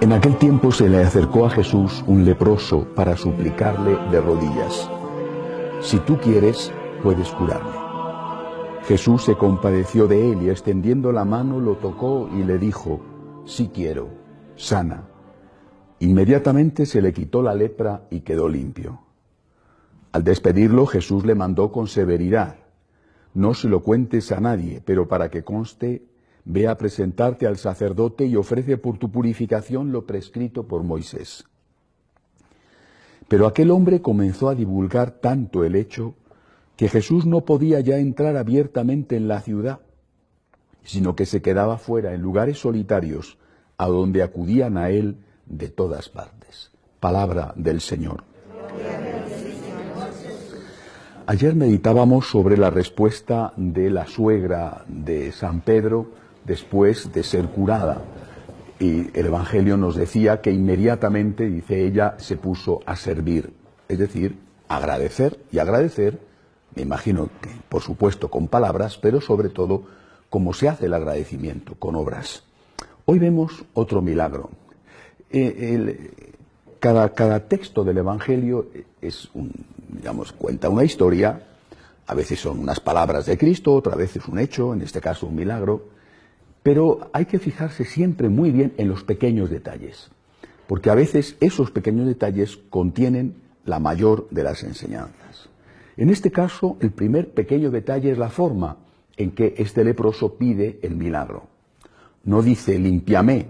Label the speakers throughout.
Speaker 1: En aquel tiempo se le acercó a Jesús un leproso para suplicarle de rodillas: «Si tú quieres, puedes curarme». Jesús se compadeció de él y extendiendo la mano lo tocó y le dijo: «Sí quiero, sana». Inmediatamente se le quitó la lepra y quedó limpio. Al despedirlo, Jesús le mandó con severidad: «No se lo cuentes a nadie, pero para que conste, ve a presentarte al sacerdote y ofrece por tu purificación lo prescrito por Moisés». Pero aquel hombre comenzó a divulgar tanto el hecho que Jesús no podía ya entrar abiertamente en la ciudad, sino que se quedaba fuera en lugares solitarios, a donde acudían a él de todas partes. Palabra del Señor. Ayer meditábamos sobre la respuesta de la suegra de San Pedro después de ser curada. Y el Evangelio nos decía que inmediatamente, dice ella, se puso a servir. Es decir, agradecer, y agradecer, me imagino que por supuesto con palabras, pero sobre todo como se hace el agradecimiento, con obras. Hoy vemos otro milagro. Cada texto del Evangelio es cuenta una historia. A veces son unas palabras de Cristo, otras veces un hecho, en este caso un milagro. Pero hay que fijarse siempre muy bien en los pequeños detalles, porque a veces esos pequeños detalles contienen la mayor de las enseñanzas. En este caso, el primer pequeño detalle es la forma en que este leproso pide el milagro. No dice límpiame,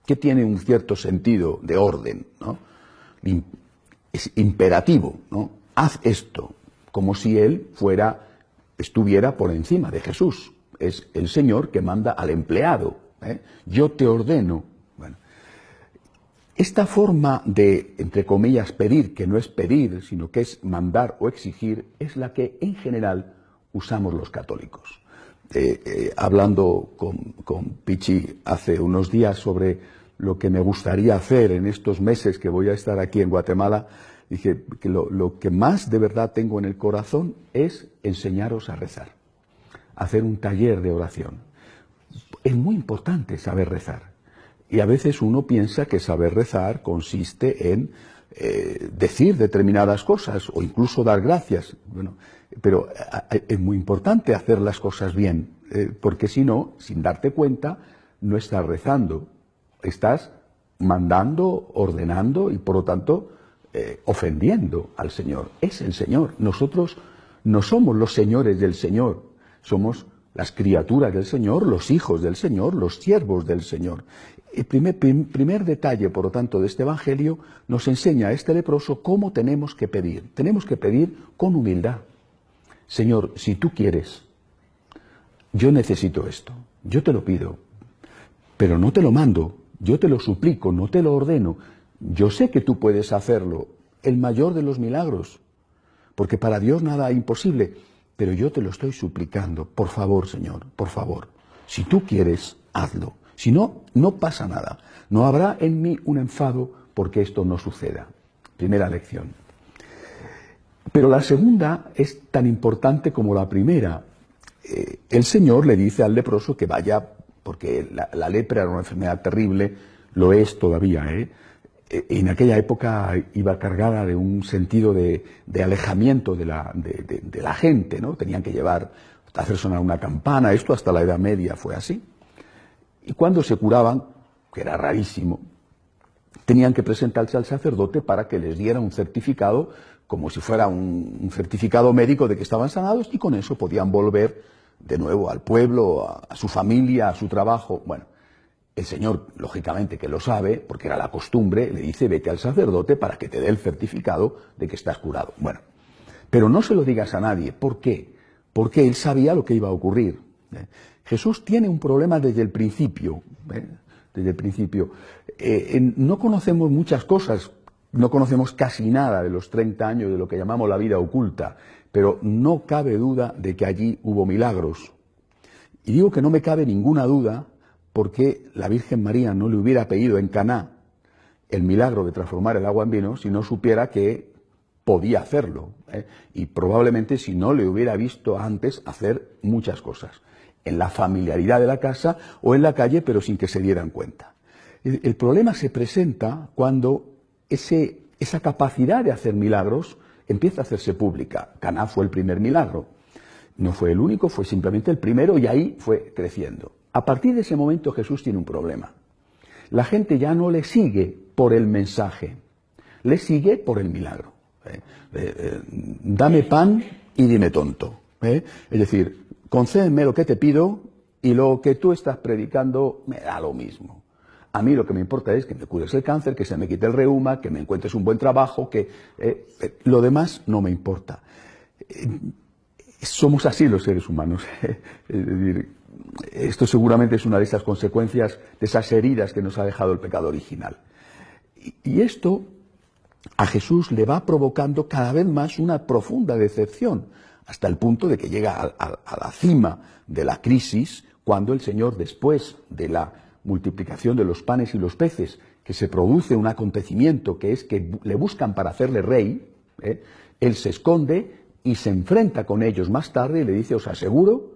Speaker 1: que tiene un cierto sentido de orden, ¿no? Es imperativo, ¿no? Haz esto, como si él estuviera por encima de Jesús. Es el Señor que manda al empleado, yo te ordeno. Bueno, esta forma de, entre comillas, pedir, que no es pedir, sino que es mandar o exigir, es la que en general usamos los católicos. Hablando con Pichi hace unos días sobre lo que me gustaría hacer en estos meses que voy a estar aquí en Guatemala, dije que lo que más de verdad tengo en el corazón es enseñaros a rezar, hacer un taller de oración. Es muy importante saber rezar. Y a veces uno piensa que saber rezar consiste en decir determinadas cosas o incluso dar gracias. Bueno, pero es muy importante hacer las cosas bien, porque si no, sin darte cuenta, no estás rezando. Estás mandando, ordenando y por lo tanto ofendiendo al Señor. Es el Señor. Nosotros no somos los señores del Señor. Somos las criaturas del Señor, los hijos del Señor, los siervos del Señor. El primer detalle, por lo tanto, de este Evangelio nos enseña a este leproso cómo tenemos que pedir. Tenemos que pedir con humildad. Señor, si tú quieres, yo necesito esto, yo te lo pido, pero no te lo mando, yo te lo suplico, no te lo ordeno. Yo sé que tú puedes hacerlo, el mayor de los milagros, porque para Dios nada es imposible. Pero yo te lo estoy suplicando, por favor, Señor, por favor. Si tú quieres, hazlo. Si no, no pasa nada. No habrá en mí un enfado porque esto no suceda. Primera lección. Pero la segunda es tan importante como la primera. El Señor le dice al leproso que vaya, porque la lepra era una enfermedad terrible, lo es todavía, en aquella época iba cargada de un sentido de alejamiento de la gente, ¿no? Tenían que hacer sonar una campana, esto hasta la Edad Media fue así. Y cuando se curaban, que era rarísimo, tenían que presentarse al sacerdote para que les diera un certificado, como si fuera un certificado médico de que estaban sanados, y con eso podían volver de nuevo al pueblo, a su familia, a su trabajo. Bueno, el Señor, lógicamente que lo sabe, porque era la costumbre, le dice: vete al sacerdote para que te dé el certificado de que estás curado. Bueno, pero no se lo digas a nadie. ¿Por qué? Porque él sabía lo que iba a ocurrir. Jesús tiene un problema desde el principio. Desde el principio. No conocemos muchas cosas, no conocemos casi nada de los 30 años de lo que llamamos la vida oculta, pero no cabe duda de que allí hubo milagros. Y digo que no me cabe ninguna duda porque la Virgen María no le hubiera pedido en Caná el milagro de transformar el agua en vino si no supiera que podía hacerlo. Y probablemente si no le hubiera visto antes hacer muchas cosas, en la familiaridad de la casa o en la calle, pero sin que se dieran cuenta. El problema se presenta cuando esa capacidad de hacer milagros empieza a hacerse pública. Caná fue el primer milagro. No fue el único, fue simplemente el primero y ahí fue creciendo. A partir de ese momento Jesús tiene un problema. La gente ya no le sigue por el mensaje, le sigue por el milagro. Dame pan y dime tonto. Es decir, concédeme lo que te pido y lo que tú estás predicando me da lo mismo. A mí lo que me importa es que me cures el cáncer, que se me quite el reuma, que me encuentres un buen trabajo, que lo demás no me importa. Somos así los seres humanos. Es decir, esto seguramente es una de esas consecuencias, de esas heridas que nos ha dejado el pecado original. Y esto a Jesús le va provocando cada vez más una profunda decepción, hasta el punto de que llega a la cima de la crisis, cuando el Señor, después de la multiplicación de los panes y los peces, que se produce un acontecimiento que es que le buscan para hacerle rey, él se esconde y se enfrenta con ellos más tarde y le dice: os aseguro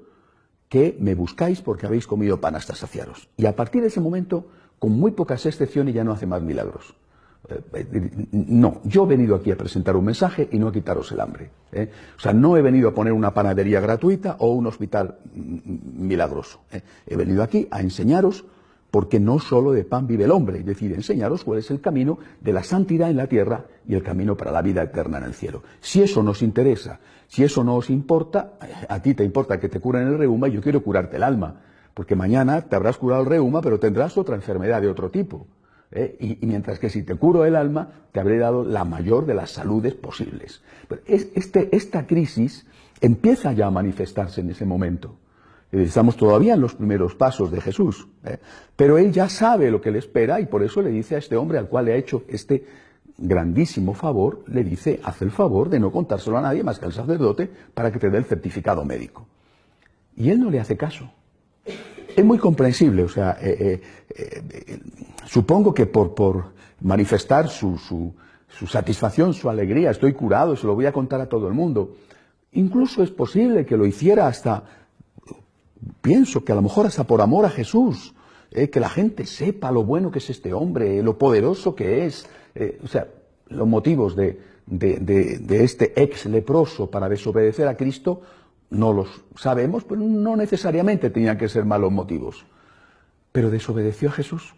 Speaker 1: que me buscáis porque habéis comido pan hasta saciaros. Y a partir de ese momento, con muy pocas excepciones, ya no hace más milagros. No, yo he venido aquí a presentar un mensaje y no a quitaros el hambre. O sea, no he venido a poner una panadería gratuita o un hospital milagroso. He venido aquí a enseñaros, porque no solo de pan vive el hombre, es decir, enseñaros cuál es el camino de la santidad en la tierra y el camino para la vida eterna en el cielo. Si eso nos interesa, si eso no os importa, a ti te importa que te curen el reuma y yo quiero curarte el alma, porque mañana te habrás curado el reuma, pero tendrás otra enfermedad de otro tipo. Y mientras que si te curo el alma, te habré dado la mayor de las saludes posibles. Pero esta crisis empieza ya a manifestarse en ese momento. Estamos todavía en los primeros pasos de Jesús, pero él ya sabe lo que le espera y por eso le dice a este hombre al cual le ha hecho este grandísimo favor, le dice: haz el favor de no contárselo a nadie más que al sacerdote para que te dé el certificado médico. Y él no le hace caso. Es muy comprensible, o sea, supongo que por manifestar su satisfacción, su alegría, estoy curado, se lo voy a contar a todo el mundo. Incluso es posible que lo hiciera hasta, pienso que a lo mejor hasta por amor a Jesús, que la gente sepa lo bueno que es este hombre, lo poderoso que es. O sea, los motivos de este ex leproso para desobedecer a Cristo no los sabemos, pero no necesariamente tenían que ser malos motivos. Pero desobedeció a Jesús.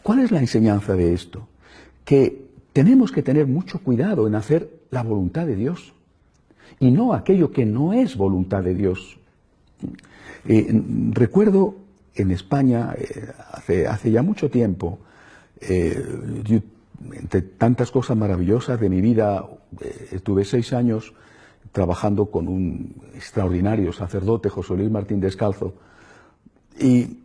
Speaker 1: ¿Cuál es la enseñanza de esto? Que tenemos que tener mucho cuidado en hacer la voluntad de Dios y no aquello que no es voluntad de Dios. Recuerdo en España, hace ya mucho tiempo, entre tantas cosas maravillosas de mi vida, estuve 6 años trabajando con un extraordinario sacerdote, José Luis Martín Descalzo, y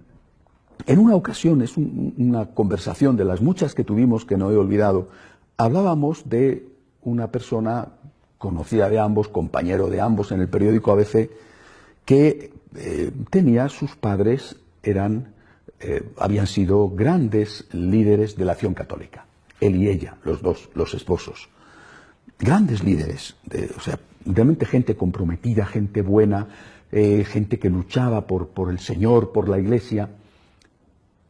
Speaker 1: en una ocasión, es una conversación de las muchas que tuvimos que no he olvidado, hablábamos de una persona conocida de ambos, compañero de ambos en el periódico ABC, que sus padres habían sido grandes líderes de la acción católica, él y ella, los dos, los esposos, grandes líderes, o sea, realmente gente comprometida, gente buena, gente que luchaba por el Señor, por la Iglesia,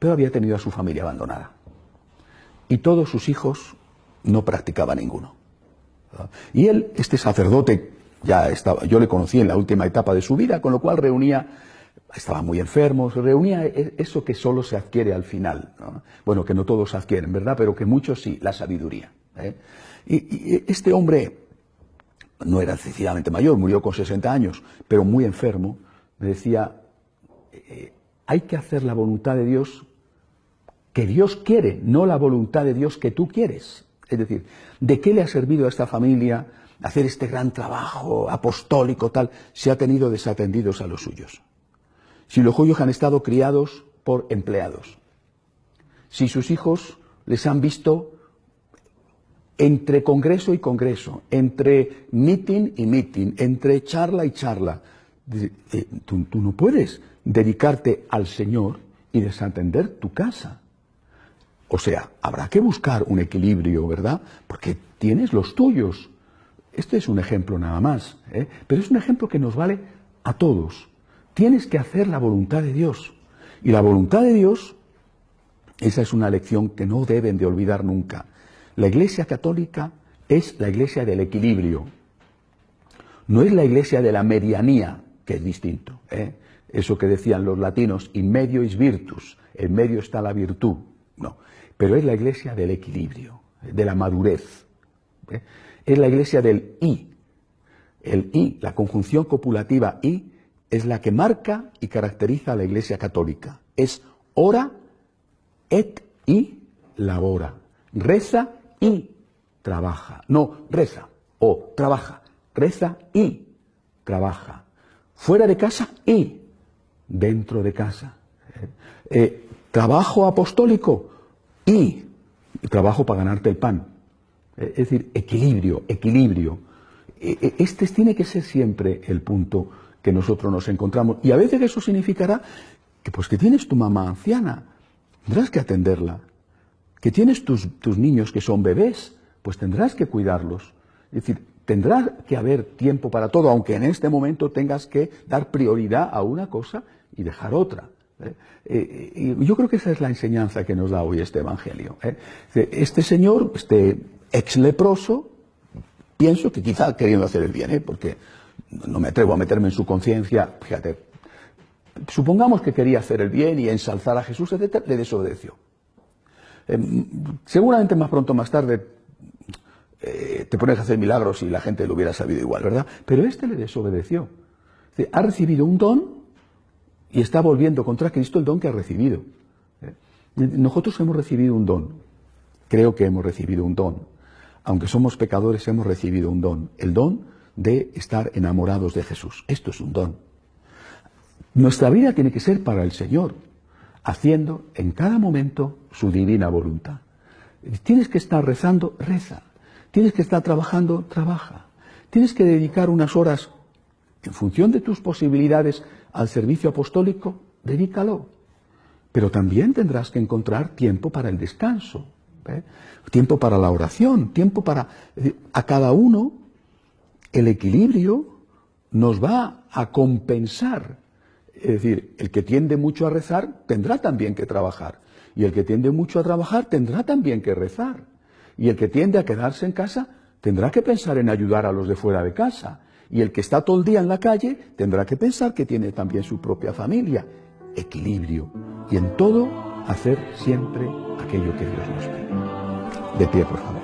Speaker 1: pero había tenido a su familia abandonada. Y todos sus hijos no practicaban ninguno. Y él, este sacerdote, yo le conocí en la última etapa de su vida, con lo cual estaba muy enfermo, reunía eso que solo se adquiere al final, ¿no? Bueno, que no todos adquieren, ¿verdad? Pero que muchos sí, la sabiduría. Y este hombre no era excesivamente mayor, murió con 60 años, pero muy enfermo, me decía: hay que hacer la voluntad de Dios que Dios quiere, no la voluntad de Dios que tú quieres. Es decir, ¿de qué le ha servido a esta familia hacer este gran trabajo apostólico tal si ha tenido desatendidos a los suyos? Si los suyos han estado criados por empleados, si sus hijos les han visto entre congreso y congreso, entre meeting y meeting, entre charla y charla, tú no puedes dedicarte al Señor y desatender tu casa. O sea, habrá que buscar un equilibrio, ¿verdad? Porque tienes los tuyos. Este es un ejemplo nada más, pero es un ejemplo que nos vale a todos. Tienes que hacer la voluntad de Dios. Y la voluntad de Dios Esa es una lección que no deben de olvidar nunca. La Iglesia católica es la Iglesia del equilibrio. No es la Iglesia de la medianía, que es distinto. Eso que decían los latinos, in medio is virtus, en medio está la virtud. No, pero es la Iglesia del equilibrio, de la madurez. Es la Iglesia del I. El I, la conjunción copulativa I, es la que marca y caracteriza a la Iglesia católica. Es ora et y labora. Reza y trabaja. No, reza o trabaja. Reza y trabaja. Fuera de casa y dentro de casa. Trabajo apostólico y trabajo para ganarte el pan. Es decir, equilibrio, equilibrio. Este tiene que ser siempre el punto que nosotros nos encontramos. Y a veces eso significará que, pues, que tienes tu mamá anciana, tendrás que atenderla. Que tienes tus niños que son bebés, pues tendrás que cuidarlos. Es decir, tendrá que haber tiempo para todo, aunque en este momento tengas que dar prioridad a una cosa y dejar otra. Y yo creo que esa es la enseñanza que nos da hoy este Evangelio. Este señor, este ex leproso, pienso que quizá queriendo hacer el bien, porque no me atrevo a meterme en su conciencia, fíjate, supongamos que quería hacer el bien y ensalzar a Jesús, etc., le desobedeció. Seguramente más pronto o más tarde te pones a hacer milagros y la gente lo hubiera sabido igual, ¿verdad? Pero este le desobedeció. Ha recibido un don y está volviendo contra Cristo el don que ha recibido. Nosotros hemos recibido un don. Creo que hemos recibido un don. Aunque somos pecadores, hemos recibido un don. El don de estar enamorados de Jesús. Esto es un don. Nuestra vida tiene que ser para el Señor, haciendo en cada momento su divina voluntad. Tienes que estar rezando, reza. Tienes que estar trabajando, trabaja. Tienes que dedicar unas horas, en función de tus posibilidades, al servicio apostólico, dedícalo. Pero también tendrás que encontrar tiempo para el descanso, tiempo para la oración, tiempo para... A cada uno el equilibrio nos va a compensar. Es decir, el que tiende mucho a rezar tendrá también que trabajar. Y el que tiende mucho a trabajar tendrá también que rezar. Y el que tiende a quedarse en casa tendrá que pensar en ayudar a los de fuera de casa. Y el que está todo el día en la calle tendrá que pensar que tiene también su propia familia. Equilibrio. Y en todo hacer siempre aquello que Dios nos pide. De pie, por favor.